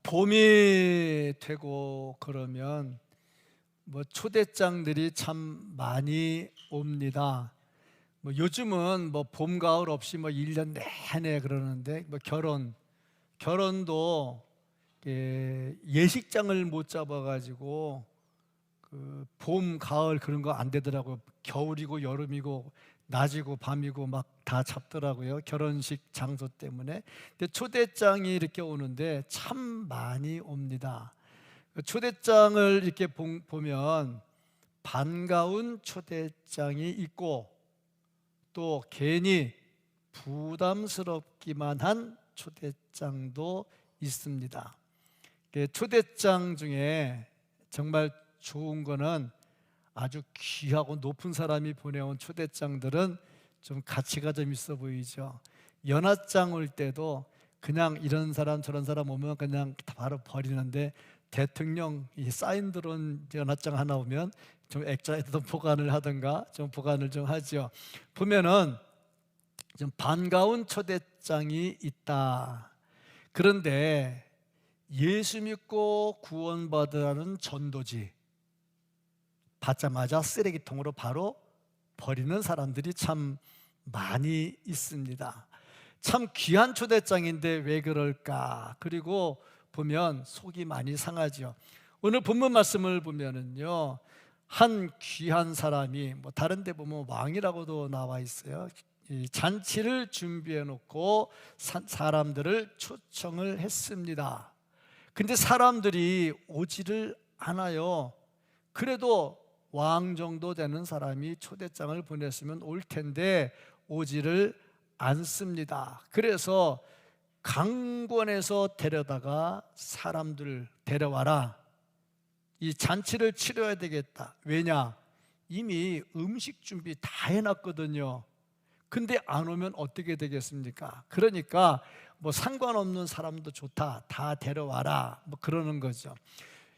봄이 되고 그러면 초대장들이 참 많이 옵니다. 요즘은 봄, 가을 없이 1년 내내 그러는데 결혼도 예식장을 못 잡아가지고 봄, 가을 그런 거 안 되더라고요. 겨울이고 여름이고 낮이고 밤이고 막 다 잡더라고요. 결혼식 장소 때문에. 근데 초대장이 이렇게 오는데 참 많이 옵니다. 초대장을 이렇게 보면 반가운 초대장이 있고 또 괜히 부담스럽기만 한 초대장도 있습니다. 초대장 중에 정말 좋은 거는 아주 귀하고 높은 사람이 보내온 초대장들은 좀 가치가 좀 있어 보이죠. 연하장 올 때도 그냥 이런 사람 저런 사람 오면 그냥 바로 버리는데 대통령 이 사인 들어온 연하장 하나 오면 좀 액자에도 보관을 하든가 좀 보관을 좀 하죠. 보면은 좀 반가운 초대장이 있다. 그런데 예수 믿고 구원받으라는 전도지 받자마자 쓰레기통으로 바로 버리는 사람들이 참 많이 있습니다. 참 귀한 초대장인데 왜 그럴까? 그리고 보면 속이 많이 상하죠. 오늘 본문 말씀을 보면은요, 한 귀한 사람이 다른 데 보면 왕이라고도 나와 있어요. 이 잔치를 준비해 놓고 사람들을 초청을 했습니다. 근데 사람들이 오지를 않아요. 그래도 왕 정도 되는 사람이 초대장을 보냈으면 올 텐데 오지를 않습니다. 그래서 강권에서 데려다가 사람들 데려와라. 이 잔치를 치러야 되겠다. 왜냐? 이미 음식 준비 다 해놨거든요. 근데 안 오면 어떻게 되겠습니까? 그러니까 상관없는 사람도 좋다. 다 데려와라. 그러는 거죠.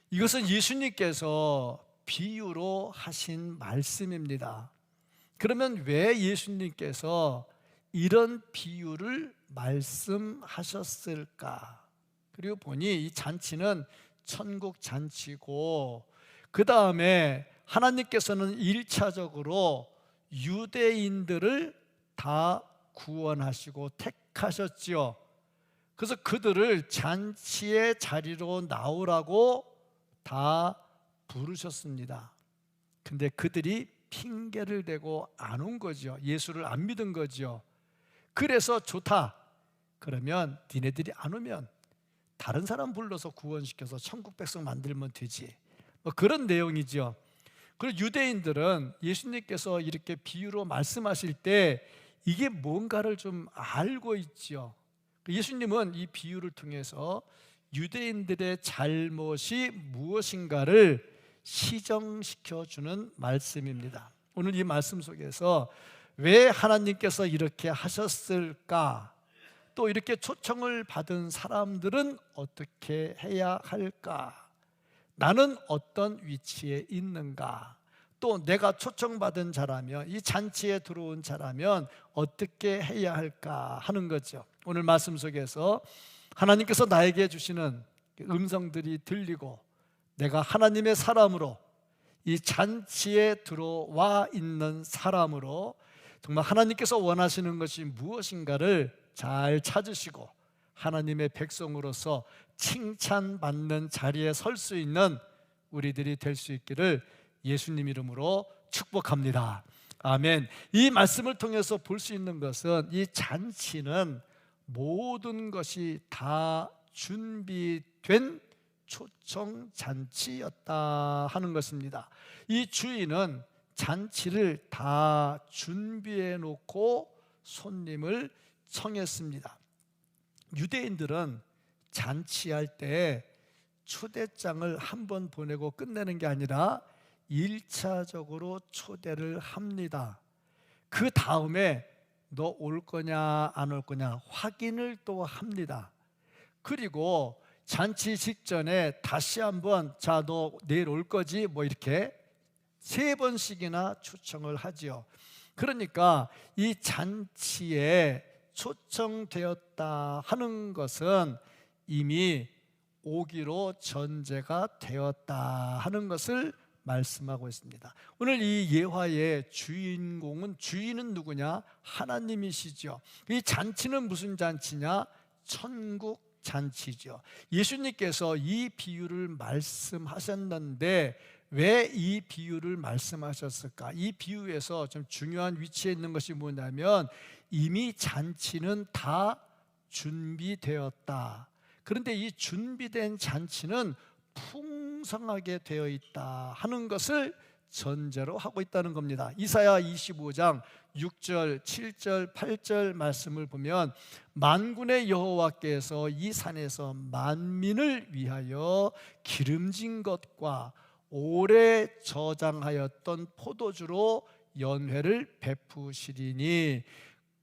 이것은 예수님께서 비유로 하신 말씀입니다. 그러면 왜 예수님께서 이런 비유를 말씀하셨을까? 그리고 보니 이 잔치는 천국 잔치고 그 다음에 하나님께서는 1차적으로 유대인들을 다 구원하시고 택하셨지요. 그래서 그들을 잔치의 자리로 나오라고 다 부르셨습니다. 근데 그들이 핑계를 대고 안 온 거죠. 예수를 안 믿은 거죠. 그래서 좋다. 그러면 니네들이 안 오면 다른 사람 불러서 구원시켜서 천국 백성 만들면 되지. 그런 내용이죠. 그리고 유대인들은 예수님께서 이렇게 비유로 말씀하실 때 이게 뭔가를 좀 알고 있죠. 예수님은 이 비유를 통해서 유대인들의 잘못이 무엇인가를 시정시켜 주는 말씀입니다. 오늘 이 말씀 속에서 왜 하나님께서 이렇게 하셨을까? 또 이렇게 초청을 받은 사람들은 어떻게 해야 할까? 나는 어떤 위치에 있는가? 또 내가 초청받은 자라면, 이 잔치에 들어온 자라면 어떻게 해야 할까 하는 거죠. 오늘 말씀 속에서 하나님께서 나에게 주시는 음성들이 들리고 내가 하나님의 사람으로 이 잔치에 들어와 있는 사람으로 정말 하나님께서 원하시는 것이 무엇인가를 잘 찾으시고 하나님의 백성으로서 칭찬받는 자리에 설 수 있는 우리들이 될 수 있기를 예수님 이름으로 축복합니다. 아멘. 이 말씀을 통해서 볼 수 있는 것은 이 잔치는 모든 것이 다 준비된 초청 잔치였다 하는 것입니다. 이 주인은 잔치를 다 준비해 놓고 손님을 청했습니다. 유대인들은 잔치할 때 초대장을 한 번 보내고 끝내는 게 아니라 1차적으로 초대를 합니다. 그 다음에 너 올 거냐 안 올 거냐 확인을 또 합니다. 그리고 잔치 직전에 다시 한번 자, 너 내일 올 거지? 이렇게 3번씩이나 초청을 하지요. 그러니까 이 잔치에 초청되었다 하는 것은 이미 오기로 전제가 되었다 하는 것을 말씀하고 있습니다. 오늘 이 예화의 주인은 누구냐? 하나님이시죠. 이 잔치는 무슨 잔치냐? 천국 잔치죠. 예수님께서 이 비유를 말씀하셨는데 왜 이 비유를 말씀하셨을까? 이 비유에서 좀 중요한 위치에 있는 것이 뭐냐면 이미 잔치는 다 준비되었다. 그런데 이 준비된 잔치는 풍성하게 되어 있다 하는 것을 전제로 하고 있다는 겁니다. 이사야 25장 6절, 7절, 8절 말씀을 보면 만군의 여호와께서 이 산에서 만민을 위하여 기름진 것과 오래 저장하였던 포도주로 연회를 베푸시리니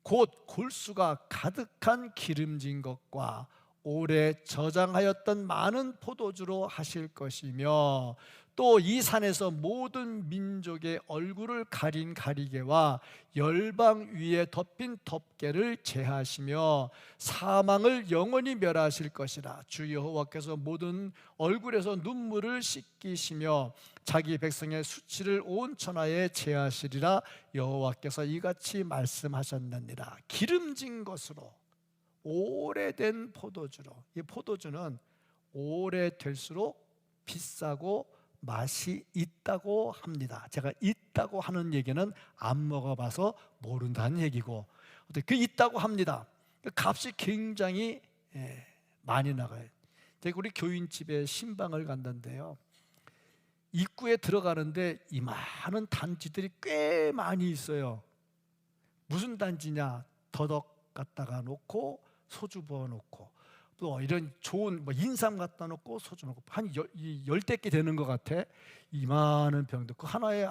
곧 골수가 가득한 기름진 것과 오래 저장하였던 많은 포도주로 하실 것이며 또 이 산에서 모든 민족의 얼굴을 가린 가리개와 열방 위에 덮인 덮개를 제하시며 사망을 영원히 멸하실 것이라. 주 여호와께서 모든 얼굴에서 눈물을 씻기시며 자기 백성의 수치를 온 천하에 제하시리라. 여호와께서 이같이 말씀하셨느니라. 기름진 것으로 오래된 포도주로. 이 포도주는 오래될수록 비싸고 맛이 있다고 합니다. 제가 있다고 하는 얘기는 안 먹어봐서 모른다는 얘기고 그 있다고 합니다. 값이 굉장히 많이 나가요. 제가 우리 교인집에 신방을 갔는데요, 입구에 들어가는데 이만한 단지들이 꽤 많이 있어요. 무슨 단지냐? 더덕 갖다가 놓고 소주 부어 놓고 또 이런 좋은 인삼 갖다 놓고 소주 놓고 한 10대 개 되는 것 같아. 이만한 병들 그 하나에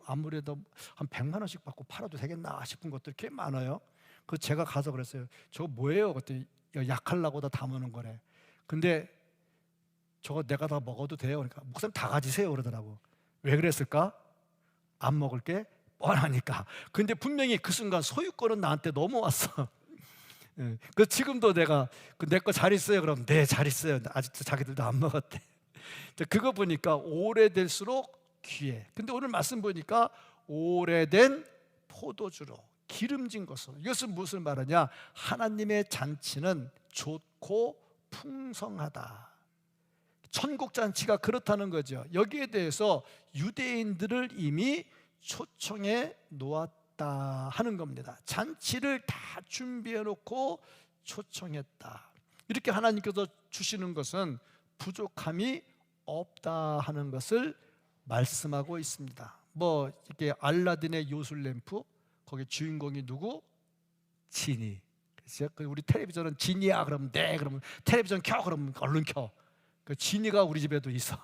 아무래도 한 100만 원씩 받고 팔아도 되겠나 싶은 것들이 꽤 많아요. 그 제가 가서 그랬어요. 저거 뭐예요? 그랬더니 약하려고 다 담아놓은 거래. 근데 저거 내가 다 먹어도 돼요? 그러니까 목사님 다 가지세요 그러더라고. 왜 그랬을까? 안 먹을 게 뻔하니까. 근데 분명히 그 순간 소유권은 나한테 넘어왔어. 그 지금도 내가 내 거 잘 있어요? 그럼 네, 잘 있어요. 아직도 자기들도 안 먹었대. 그거 보니까 오래될수록 귀해. 근데 오늘 말씀 보니까 오래된 포도주로 기름진 것으로. 이것은 무엇을 말하냐? 하나님의 잔치는 좋고 풍성하다. 천국 잔치가 그렇다는 거죠. 여기에 대해서 유대인들을 이미 초청해 놓았다 하는 겁니다. 잔치를 다 준비해 놓고 초청했다. 이렇게 하나님께서 주시는 것은 부족함이 없다 하는 것을 말씀하고 있습니다. 이렇게 알라딘의 요술램프, 거기 주인공이 누구? 지니. 그렇죠? 우리 텔레비전은 지니야 그러면 네, 그러면 텔레비전 켜 그러면 얼른 켜. 그 지니가 우리 집에도 있어.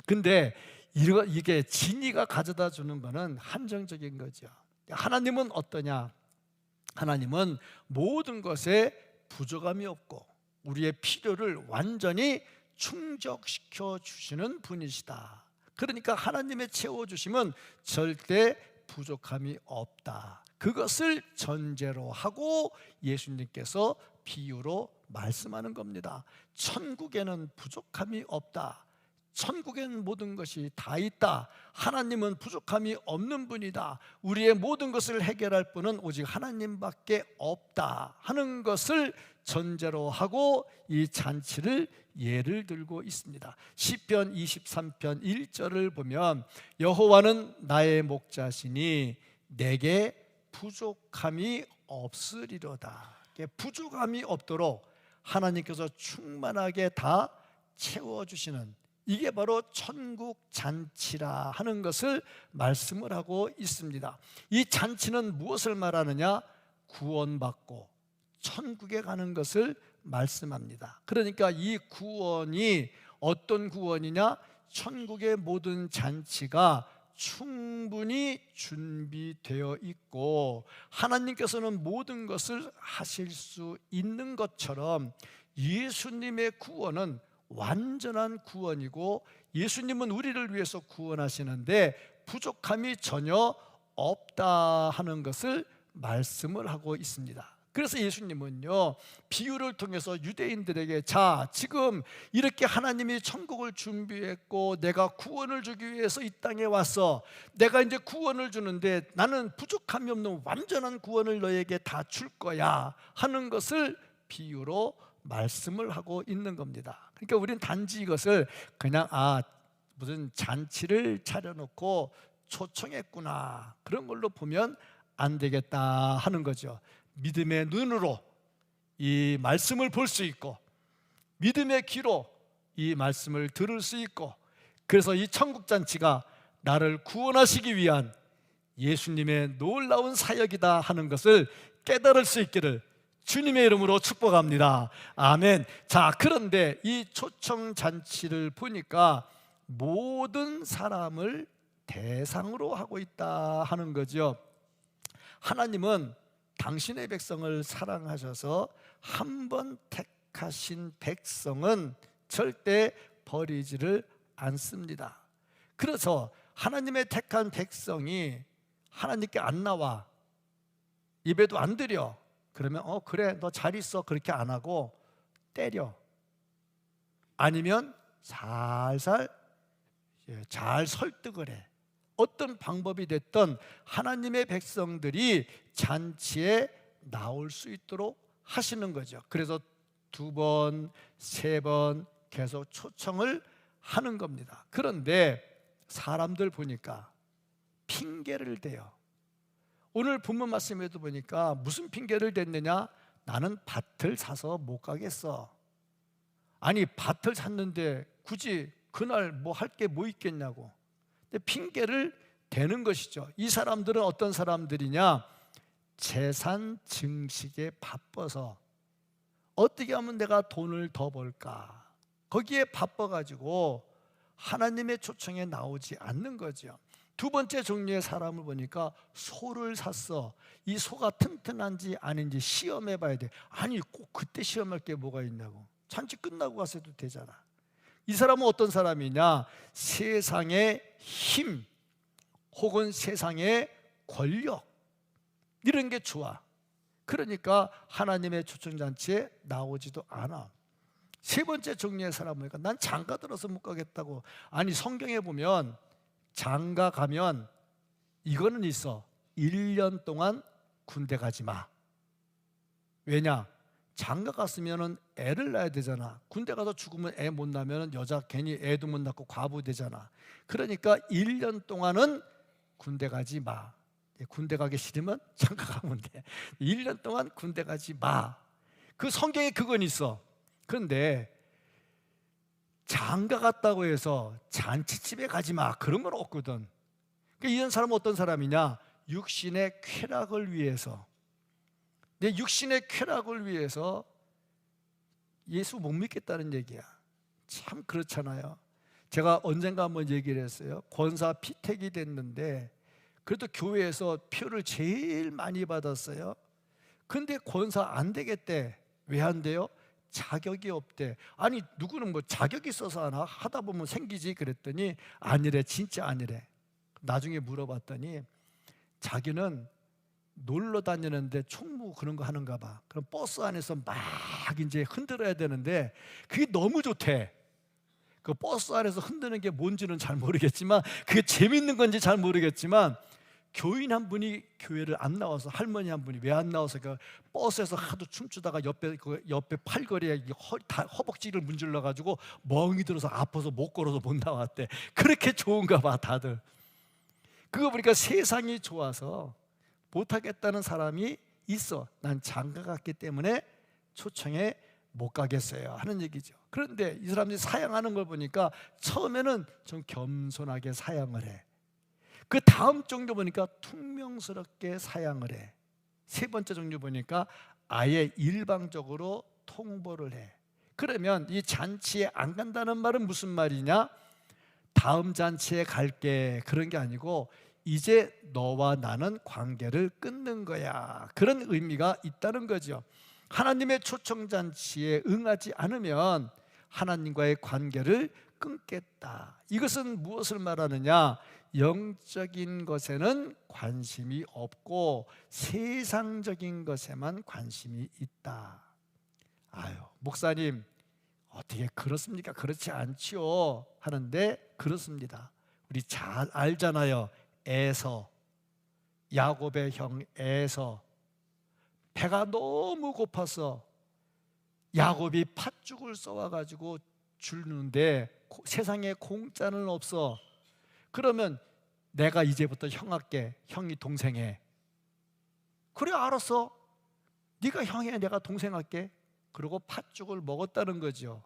근데 이게 지니가 가져다 주는 거는 한정적인 거죠. 하나님은 어떠냐? 하나님은 모든 것에 부족함이 없고 우리의 필요를 완전히 충족시켜 주시는 분이시다. 그러니까 하나님의 채워주심은 절대 부족함이 없다. 그것을 전제로 하고 예수님께서 비유로 말씀하는 겁니다. 천국에는 부족함이 없다. 천국엔 모든 것이 다 있다. 하나님은 부족함이 없는 분이다. 우리의 모든 것을 해결할 분은 오직 하나님밖에 없다 하는 것을 전제로 하고 이 잔치를 예를 들고 있습니다. 시편 23편 1절을 보면 여호와는 나의 목자시니 내게 부족함이 없으리로다. 부족함이 없도록 하나님께서 충만하게 다 채워주시는, 이게 바로 천국 잔치라 하는 것을 말씀을 하고 있습니다. 이 잔치는 무엇을 말하느냐? 구원받고 천국에 가는 것을 말씀합니다. 그러니까 이 구원이 어떤 구원이냐? 천국의 모든 잔치가 충분히 준비되어 있고 하나님께서는 모든 것을 하실 수 있는 것처럼 예수님의 구원은 완전한 구원이고 예수님은 우리를 위해서 구원하시는데 부족함이 전혀 없다 하는 것을 말씀을 하고 있습니다. 그래서 예수님은요, 비유를 통해서 유대인들에게, 자, 지금 이렇게 하나님이 천국을 준비했고 내가 구원을 주기 위해서 이 땅에 왔어. 내가 이제 구원을 주는데 나는 부족함이 없는 완전한 구원을 너에게 다 줄 거야 하는 것을 비유로 말씀을 하고 있는 겁니다. 그러니까 우리는 단지 이것을 그냥 무슨 잔치를 차려놓고 초청했구나, 그런 걸로 보면 안 되겠다 하는 거죠. 믿음의 눈으로 이 말씀을 볼 수 있고, 믿음의 귀로 이 말씀을 들을 수 있고, 그래서 이 천국잔치가 나를 구원하시기 위한 예수님의 놀라운 사역이다 하는 것을 깨달을 수 있기를 주님의 이름으로 축복합니다. 아멘. 자, 그런데 이 초청잔치를 보니까 모든 사람을 대상으로 하고 있다 하는 거죠. 하나님은 당신의 백성을 사랑하셔서 한 번 택하신 백성은 절대 버리지를 않습니다. 그래서 하나님의 택한 백성이 하나님께 안 나와, 예배도 안 드려, 그러면 그래 너 잘 있어, 그렇게 안 하고 때려. 아니면 살살 잘 설득을 해. 어떤 방법이 됐던 하나님의 백성들이 잔치에 나올 수 있도록 하시는 거죠. 그래서 2번, 3번 계속 초청을 하는 겁니다. 그런데 사람들 보니까 핑계를 대요. 오늘 본문 말씀에도 보니까 무슨 핑계를 댔느냐? 나는 밭을 사서 못 가겠어. 아니, 밭을 샀는데 굳이 그날 뭐 할 게 뭐 있겠냐고. 근데 핑계를 대는 것이죠. 이 사람들은 어떤 사람들이냐? 재산 증식에 바빠서 어떻게 하면 내가 돈을 더 벌까, 거기에 바빠가지고 하나님의 초청에 나오지 않는 거죠. 2번째 종류의 사람을 보니까 소를 샀어. 이 소가 튼튼한지 아닌지 시험해 봐야 돼. 아니, 꼭 그때 시험할 게 뭐가 있냐고. 잔치 끝나고 가서 해도 되잖아. 이 사람은 어떤 사람이냐? 세상의 힘 혹은 세상의 권력, 이런 게 좋아. 그러니까 하나님의 초청잔치에 나오지도 않아. 3번째 종류의 사람은 보니까 난 장가 들어서 못 가겠다고. 아니, 성경에 보면 장가 가면 이거는 있어. 1년 동안 군대 가지 마. 왜냐? 장가 갔으면 애를 낳아야 되잖아. 군대 가서 죽으면 애 못 낳으면 여자 괜히 애도 못 낳고 과부 되잖아. 그러니까 1년 동안은 군대 가지 마. 군대 가기 싫으면 장가 가면 돼. 1년 동안 군대 가지 마. 그 성경에 그건 있어. 그런데 장가 갔다고 해서 잔치집에 가지 마, 그런 건 없거든. 그러니까 이런 사람은 어떤 사람이냐? 육신의 쾌락을 위해서, 내 육신의 쾌락을 위해서 예수 못 믿겠다는 얘기야. 참 그렇잖아요. 제가 언젠가 한번 얘기를 했어요. 권사 피택이 됐는데 그래도 교회에서 표를 제일 많이 받았어요. 근데 권사 안 되겠대. 왜 안 돼요? 자격이 없대. 아니, 누구는 뭐 자격이 있어서 하나? 하다 보면 생기지. 그랬더니 아니래, 진짜 아니래. 나중에 물어봤더니 자기는 놀러 다니는데 총무 그런 거 하는가 봐. 그럼 버스 안에서 막 이제 흔들어야 되는데 그게 너무 좋대. 그 버스 안에서 흔드는 게 뭔지는 잘 모르겠지만, 그게 재밌는 건지 잘 모르겠지만, 교인 한 분이 교회를 안 나와서, 할머니 한 분이 왜 안 나와서 그 버스에서 하도 춤추다가 옆에 팔걸이에 허벅지를 문질러 가지고 멍이 들어서 아파서 못 걸어서 못 나왔대. 그렇게 좋은가 봐 다들. 그거 보니까 세상이 좋아서 못하겠다는 사람이 있어. 난 장가 갔기 때문에 초청에 못 가겠어요 하는 얘기죠. 그런데 이 사람들이 사양하는 걸 보니까 처음에는 좀 겸손하게 사양을 해. 그 다음 종류 보니까 퉁명스럽게 사양을 해. 3번째 종류 보니까 아예 일방적으로 통보를 해. 그러면 이 잔치에 안 간다는 말은 무슨 말이냐? 다음 잔치에 갈게, 그런 게 아니고 이제 너와 나는 관계를 끊는 거야, 그런 의미가 있다는 거죠. 하나님의 초청잔치에 응하지 않으면 하나님과의 관계를 끊겠다. 이것은 무엇을 말하느냐? 영적인 것에는 관심이 없고 세상적인 것에만 관심이 있다. 아유, 목사님 어떻게 그렇습니까? 그렇지 않지요 하는데 그렇습니다. 우리 잘 알잖아요. 에서, 야곱의 형 에서 배가 너무 고파서 야곱이 팥죽을 써와가지고 주는데 세상에 공짜는 없어. 그러면 내가 이제부터 형 할게. 형이 동생해. 그래, 알았어. 네가 형해, 내가 동생 할게. 그리고 팥죽을 먹었다는 거죠.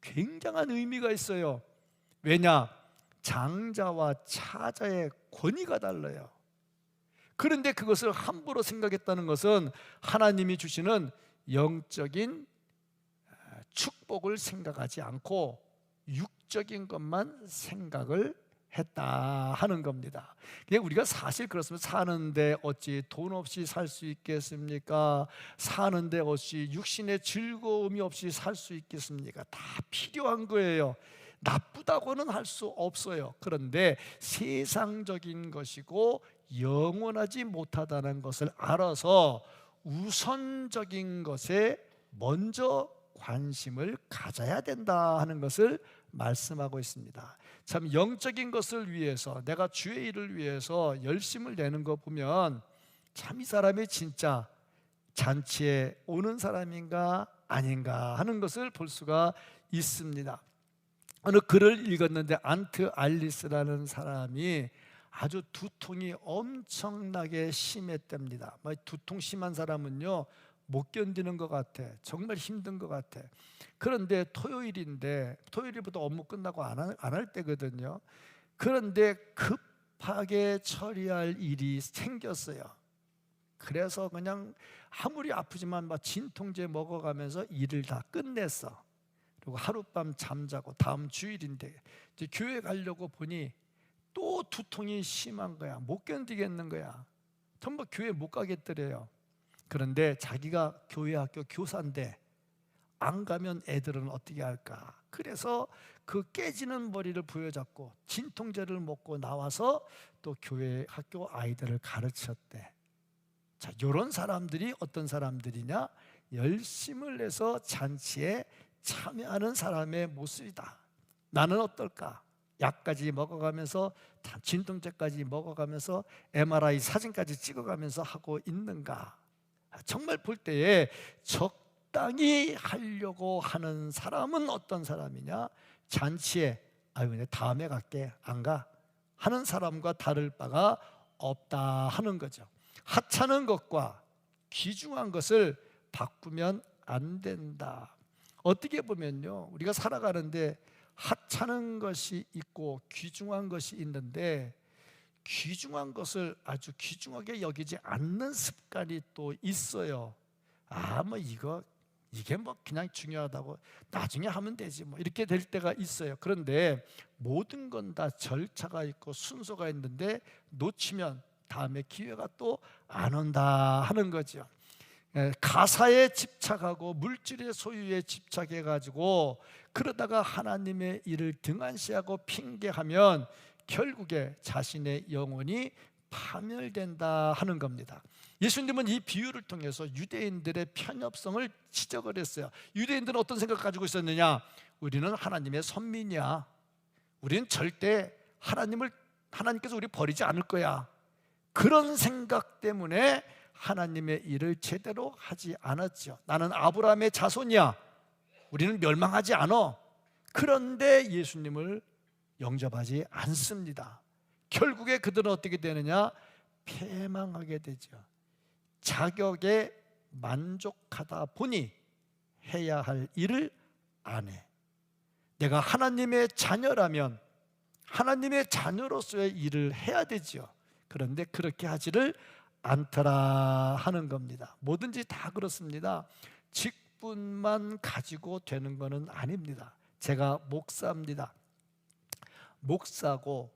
굉장한 의미가 있어요. 왜냐? 장자와 차자의 권위가 달라요. 그런데 그것을 함부로 생각했다는 것은 하나님이 주시는 영적인 축복을 생각하지 않고 육적인 것만 생각을 했다 하는 겁니다. 그냥 우리가 사실 그렇습니다. 사는데 어찌 돈 없이 살 수 있겠습니까? 사는데 어찌 육신의 즐거움이 없이 살 수 있겠습니까? 다 필요한 거예요. 나쁘다고는 할 수 없어요. 그런데 세상적인 것이고 영원하지 못하다는 것을 알아서 우선적인 것에 먼저 관심을 가져야 된다 하는 것을 말씀하고 있습니다. 참 영적인 것을 위해서, 내가 주의 일을 위해서 열심을 내는 거 보면 참 이 사람이 진짜 잔치에 오는 사람인가 아닌가 하는 것을 볼 수가 있습니다. 어느 글을 읽었는데 안트 알리스라는 사람이 아주 두통이 엄청나게 심했답니다. 두통 심한 사람은요 못 견디는 것 같아. 정말 힘든 것 같아. 그런데 토요일인데, 토요일보다 업무 끝나고 안 할 때거든요. 그런데 급하게 처리할 일이 생겼어요. 그래서 그냥 아무리 아프지만 막 진통제 먹어가면서 일을 다 끝냈어. 그리고 하룻밤 잠자고 다음 주일인데 이제 교회 가려고 보니 또 두통이 심한 거야. 못 견디겠는 거야. 전부 교회 못 가겠더래요. 그런데 자기가 교회 학교 교사인데 안 가면 애들은 어떻게 할까? 그래서 그 깨지는 머리를 부여잡고 진통제를 먹고 나와서 또 교회 학교 아이들을 가르쳤대. 자, 이런 사람들이 어떤 사람들이냐? 열심을 내서 잔치에 참여하는 사람의 모습이다. 나는 어떨까? 약까지 먹어가면서 진통제까지 먹어가면서 MRI 사진까지 찍어가면서 하고 있는가? 정말 볼 때에 적당히 하려고 하는 사람은 어떤 사람이냐? 잔치에 아유 다음에 갈게, 안 가 하는 사람과 다를 바가 없다 하는 거죠. 하찮은 것과 귀중한 것을 바꾸면 안 된다. 어떻게 보면요, 우리가 살아가는데 하찮은 것이 있고 귀중한 것이 있는데 귀중한 것을 아주 귀중하게 여기지 않는 습관이 또 있어요. 이게 그냥 중요하다고 나중에 하면 되지 이렇게 될 때가 있어요. 그런데 모든 건 다 절차가 있고 순서가 있는데 놓치면 다음에 기회가 또 안 온다 하는 거죠. 가사에 집착하고 물질의 소유에 집착해가지고 그러다가 하나님의 일을 등한시하고 핑계하면 결국에 자신의 영혼이 파멸된다 하는 겁니다. 예수님은 이 비유를 통해서 유대인들의 편협성을 지적을 했어요. 유대인들은 어떤 생각을 가지고 있었느냐? 우리는 하나님의 선민이야. 우리는 절대 하나님께서 우리 버리지 않을 거야. 그런 생각 때문에 하나님의 일을 제대로 하지 않았죠. 나는 아브라함의 자손이야. 우리는 멸망하지 않아. 그런데 예수님을 영접하지 않습니다. 결국에 그들은 어떻게 되느냐? 패망하게 되죠. 자격에 만족하다 보니 해야 할 일을 안 해. 내가 하나님의 자녀라면 하나님의 자녀로서의 일을 해야 되죠. 그런데 그렇게 하지를 않더라 하는 겁니다. 뭐든지 다 그렇습니다. 직분만 가지고 되는 것은 아닙니다. 제가 목사입니다. 목사고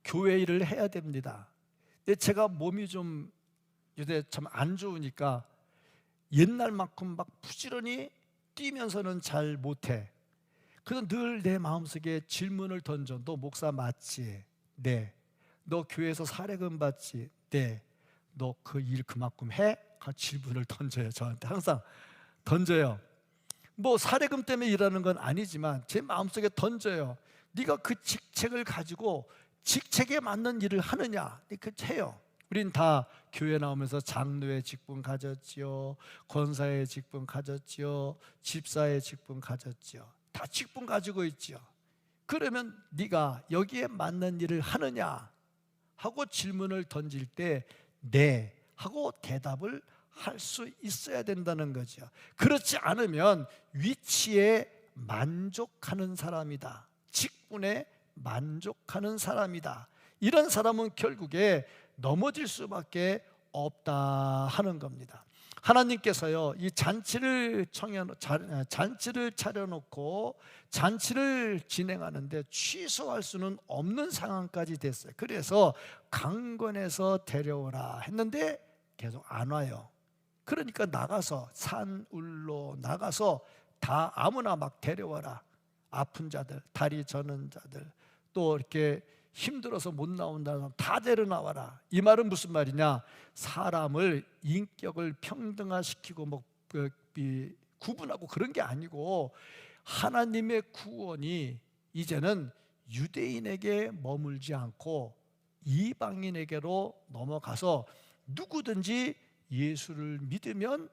교회 일을 해야 됩니다. 근데 제가 몸이 좀 요새 참 안 좋으니까 옛날만큼 막 부지런히 뛰면서는 잘 못해. 그래서 늘 내 마음속에 질문을 던져. 너 목사 맞지? 네. 너 교회에서 사례금 받지? 네. 너 그 일 그만큼 해? 그 질문을 던져요. 저한테 항상 던져요. 뭐 사례금 때문에 일하는 건 아니지만 제 마음속에 던져요. 네가 그 직책을 가지고 직책에 맞는 일을 하느냐? 그 해요. 우린 다 교회 나오면서 장로의 직분 가졌지요, 권사의 직분 가졌지요, 집사의 직분 가졌지요. 다 직분 가지고 있지요. 그러면 네가 여기에 맞는 일을 하느냐 하고 질문을 던질 때 네 하고 대답을 할 수 있어야 된다는 거죠. 그렇지 않으면 위치에 만족하는 사람이다, 직분에 만족하는 사람이다, 이런 사람은 결국에 넘어질 수밖에 없다 하는 겁니다. 하나님께서요, 이 잔치를 차려놓고 잔치를 진행하는데 취소할 수는 없는 상황까지 됐어요. 그래서 강권해서 데려오라 했는데 계속 안 와요. 그러니까 나가서 산울로 나가서 다 아무나 막 데려와라. 아픈 자들, 다리 저는 자들, 또 이렇게 힘들어서 못 나온다는 사람 다 데려 나와라. 이 말은 무슨 말이냐? 사람을 인격을 평등화시키고 뭐 구분하고 그런 게 아니고 하나님의 구원이 이제는 유대인에게 머물지 않고 이방인에게로 넘어가서 누구든지 예수를 믿으면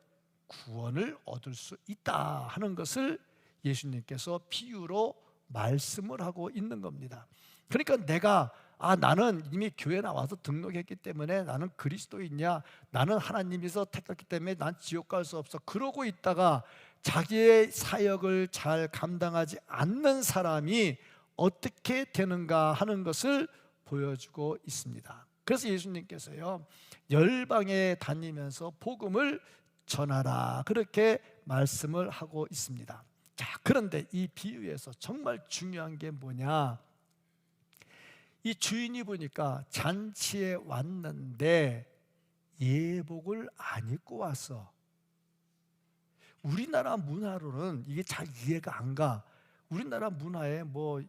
구원을 얻을 수 있다 하는 것을 예수님께서 비유로 말씀을 하고 있는 겁니다. 그러니까 내가 나는 이미 교회 나와서 등록했기 때문에 나는 그리스도인이야, 나는 하나님께서 택했기 때문에 난 지옥 갈 수 없어, 그러고 있다가 자기의 사역을 잘 감당하지 않는 사람이 어떻게 되는가 하는 것을 보여주고 있습니다. 그래서 예수님께서요, 열방에 다니면서 복음을 전하라 그렇게 말씀을 하고 있습니다. 자, 그런데 이 비유에서 정말 중요한 게 뭐냐? 이 주인이 보니까 잔치에 왔는데 예복을 안 입고 왔어. 우리나라 문화로는 이게 잘 이해가 안 가. 우리나라 문화에 뭐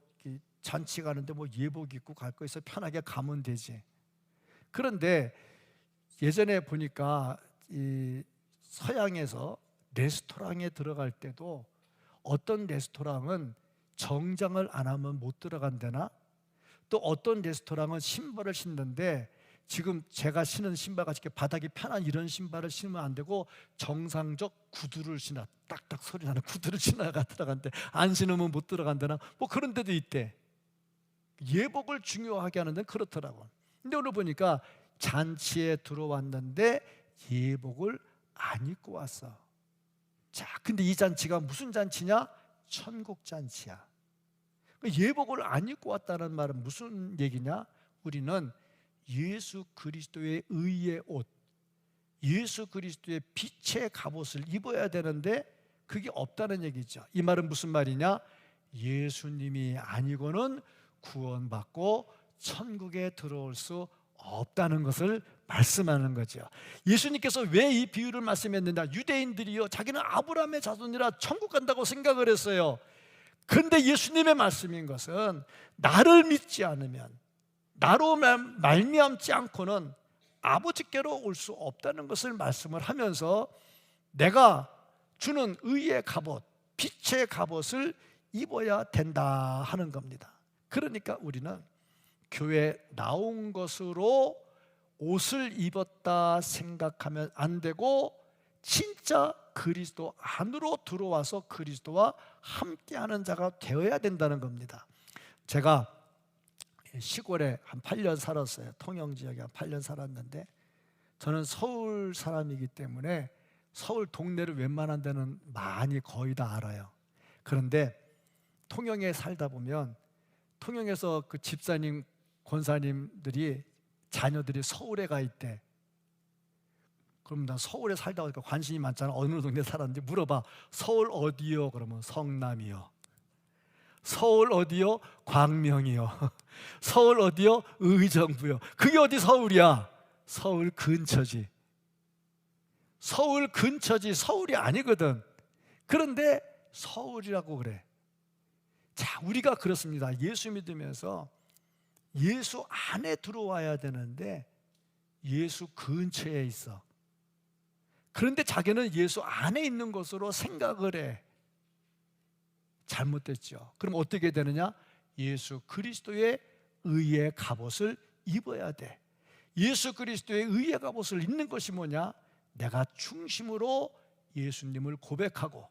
잔치 가는데 뭐 예복 입고 갈 거 있어, 편하게 가면 되지. 그런데 예전에 보니까 이 서양에서 레스토랑에 들어갈 때도 어떤 레스토랑은 정장을 안 하면 못 들어간다나, 또 어떤 레스토랑은 신발을 신는데 지금 제가 신은 신발같이 바닥이 편한 이런 신발을 신으면 안 되고 정상적 구두를 신어, 딱딱 소리 나는 구두를 신어가 들어간대. 안 신으면 못 들어간다나, 뭐 그런 데도 있대. 예복을 중요하게 하는 데는 그렇더라고. 근데 오늘 보니까 잔치에 들어왔는데 예복을 안 입고 왔어. 자, 근데 이 잔치가 무슨 잔치냐? 천국 잔치야. 예복을 안 입고 왔다는 말은 무슨 얘기냐? 우리는 예수 그리스도의 의의 옷, 예수 그리스도의 빛의 갑옷을 입어야 되는데 그게 없다는 얘기죠. 이 말은 무슨 말이냐? 예수님이 아니고는 구원받고 천국에 들어올 수 없다는 것을 말씀하는 거죠. 예수님께서 왜 이 비유를 말씀했느냐? 유대인들이요, 자기는 아브라함의 자손이라 천국 간다고 생각을 했어요. 그런데 예수님의 말씀인 것은 나를 믿지 않으면, 나로 말미암지 않고는 아버지께로 올 수 없다는 것을 말씀을 하면서 내가 주는 의의 갑옷, 빛의 갑옷을 입어야 된다 하는 겁니다. 그러니까 우리는 교회 나온 것으로 옷을 입었다 생각하면 안 되고 진짜 그리스도 안으로 들어와서 그리스도와 함께하는 자가 되어야 된다는 겁니다. 제가 시골에 한 8년 살았어요. 통영 지역에 한 8년 살았는데 저는 서울 사람이기 때문에 서울 동네를 웬만한 데는 많이 거의 다 알아요. 그런데 통영에 살다 보면 통영에서 그 집사님, 권사님들이 자녀들이 서울에 가 있대. 그럼 나 서울에 살다 보니까 관심이 많잖아. 어느 동네 살았는지 물어봐. 서울 어디요? 그러면 성남이요. 서울 어디요? 광명이요. 서울 어디요? 의정부요. 그게 어디 서울이야? 서울 근처지. 서울 근처지 서울이 아니거든. 그런데 서울이라고 그래. 자, 우리가 그렇습니다. 예수 믿으면서 예수 안에 들어와야 되는데 예수 근처에 있어. 그런데 자기는 예수 안에 있는 것으로 생각을 해. 잘못됐죠. 그럼 어떻게 되느냐? 예수 그리스도의 의의 갑옷을 입어야 돼. 예수 그리스도의 의의 갑옷을 입는 것이 뭐냐? 내가 중심으로 예수님을 고백하고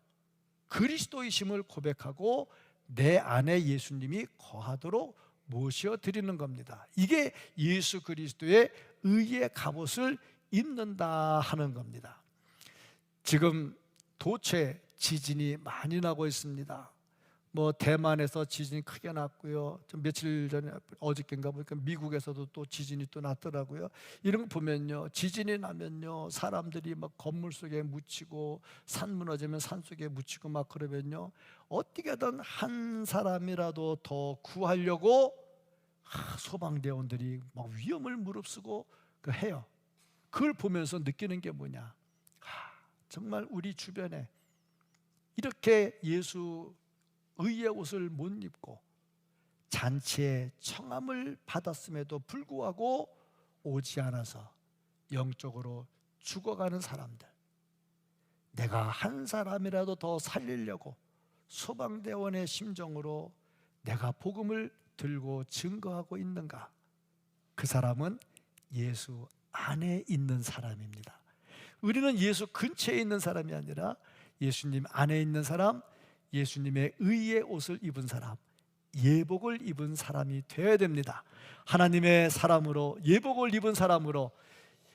그리스도이심을 고백하고 내 안에 예수님이 거하도록 모셔드리는 겁니다. 이게 예수 그리스도의 의의 갑옷을 입는다 하는 겁니다. 지금 도처에 지진이 많이 나고 있습니다. 뭐 대만에서 지진이 크게 났고요. 좀 며칠 전에 어저께인가 보니까 미국에서도 또 지진이 또 났더라고요. 이런 거 보면요, 지진이 나면요, 사람들이 막 건물 속에 묻히고 산 무너지면 산 속에 묻히고 막 그러면요, 어떻게든 한 사람이라도 더 구하려고 소방대원들이 막 위험을 무릅쓰고 해요. 그걸 보면서 느끼는 게 뭐냐? 정말 우리 주변에 이렇게 예수 의의 옷을 못 입고 잔치에 청함을 받았음에도 불구하고 오지 않아서 영적으로 죽어가는 사람들, 내가 한 사람이라도 더 살리려고 소방대원의 심정으로 내가 복음을 들고 증거하고 있는가? 그 사람은 예수 안에 있는 사람입니다. 우리는 예수 근처에 있는 사람이 아니라 예수님 안에 있는 사람, 예수님의 의의 옷을 입은 사람, 예복을 입은 사람이 되어야 됩니다. 하나님의 사람으로, 예복을 입은 사람으로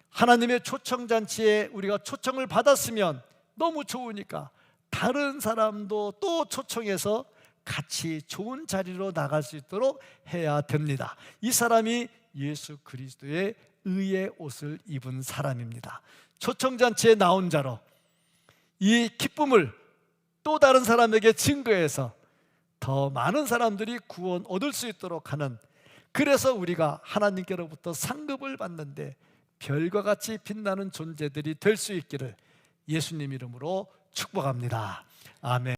하나님의 초청잔치에 우리가 초청을 받았으면 너무 좋으니까 다른 사람도 또 초청해서 같이 좋은 자리로 나갈 수 있도록 해야 됩니다. 이 사람이 예수 그리스도의 의의 옷을 입은 사람입니다. 초청잔치에 나온 자로 이 기쁨을 또 다른 사람에게 증거해서 더 많은 사람들이 구원 얻을 수 있도록 하는, 그래서 우리가 하나님께로부터 상급을 받는데 별과 같이 빛나는 존재들이 될 수 있기를 예수님 이름으로 축복합니다. 아멘.